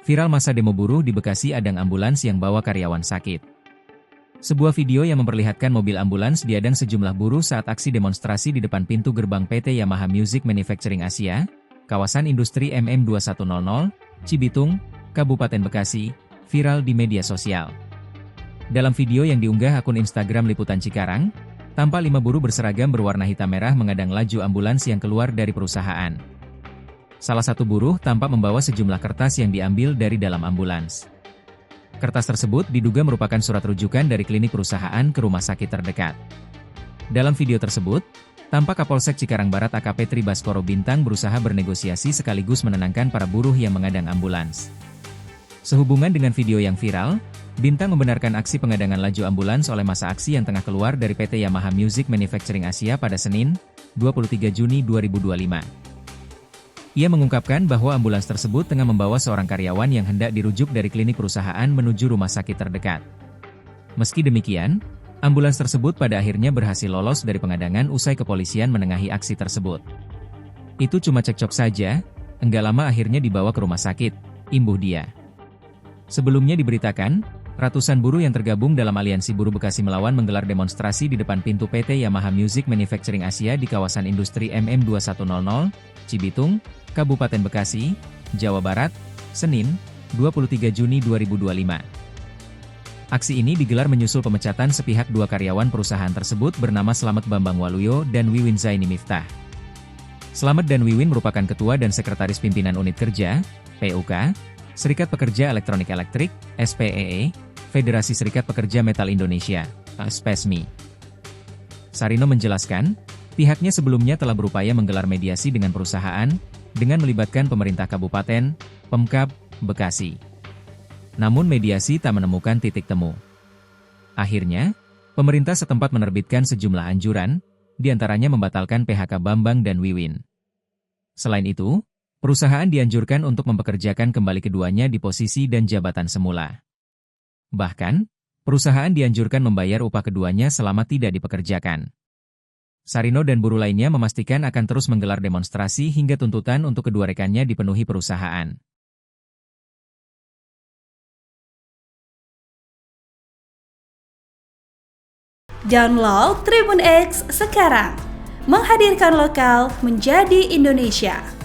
Viral masa demo buruh di Bekasi, adang ambulans yang bawa karyawan sakit. Sebuah video yang memperlihatkan mobil ambulans diadang sejumlah buruh saat aksi demonstrasi di depan pintu gerbang PT Yamaha Music Manufacturing Asia, kawasan industri MM2100, Cibitung, Kabupaten Bekasi, viral di media sosial. Dalam video yang diunggah akun Instagram Liputan Cikarang, tampak 5 buruh berseragam berwarna hitam merah mengadang laju ambulans yang keluar dari perusahaan. Salah satu buruh tampak membawa sejumlah kertas yang diambil dari dalam ambulans. Kertas tersebut diduga merupakan surat rujukan dari klinik perusahaan ke rumah sakit terdekat. Dalam video tersebut, tampak Kapolsek Cikarang Barat AKP Tri Baskoro Bintang berusaha bernegosiasi sekaligus menenangkan para buruh yang mengadang ambulans. Sehubungan dengan video yang viral, Bintang membenarkan aksi pengadangan laju ambulans oleh masa aksi yang tengah keluar dari PT Yamaha Music Manufacturing Asia pada Senin, 23 Juni 2025. Ia mengungkapkan bahwa ambulans tersebut tengah membawa seorang karyawan yang hendak dirujuk dari klinik perusahaan menuju rumah sakit terdekat. Meski demikian, ambulans tersebut pada akhirnya berhasil lolos dari pengadangan usai kepolisian menengahi aksi tersebut. Itu cuma cekcok saja, enggak lama akhirnya dibawa ke rumah sakit, imbuh dia. Sebelumnya diberitakan, ratusan buruh yang tergabung dalam Aliansi Buruh Bekasi melawan menggelar demonstrasi di depan pintu PT Yamaha Music Manufacturing Asia di kawasan industri MM2100, Cibitung, Kabupaten Bekasi, Jawa Barat, Senin, 23 Juni 2025. Aksi ini digelar menyusul pemecatan sepihak 2 karyawan perusahaan tersebut bernama Slamet Bambang Waluyo dan Wiwin Zaini Miftah. Slamet dan Wiwin merupakan Ketua dan Sekretaris Pimpinan Unit Kerja, PUK, Serikat Pekerja Elektronik Elektrik, SPEE, Federasi Serikat Pekerja Metal Indonesia, SPESMI. Sarino menjelaskan, pihaknya sebelumnya telah berupaya menggelar mediasi dengan perusahaan, dengan melibatkan pemerintah kabupaten, Pemkab, Bekasi. Namun mediasi tak menemukan titik temu. Akhirnya, pemerintah setempat menerbitkan sejumlah anjuran, diantaranya membatalkan PHK Bambang dan Wiwin. Selain itu, perusahaan dianjurkan untuk mempekerjakan kembali keduanya di posisi dan jabatan semula. Bahkan, perusahaan dianjurkan membayar upah keduanya selama tidak dipekerjakan. Sarino dan buruh lainnya memastikan akan terus menggelar demonstrasi hingga tuntutan untuk kedua rekannya dipenuhi perusahaan. Download Tribun X sekarang, menghadirkan lokal menjadi Indonesia.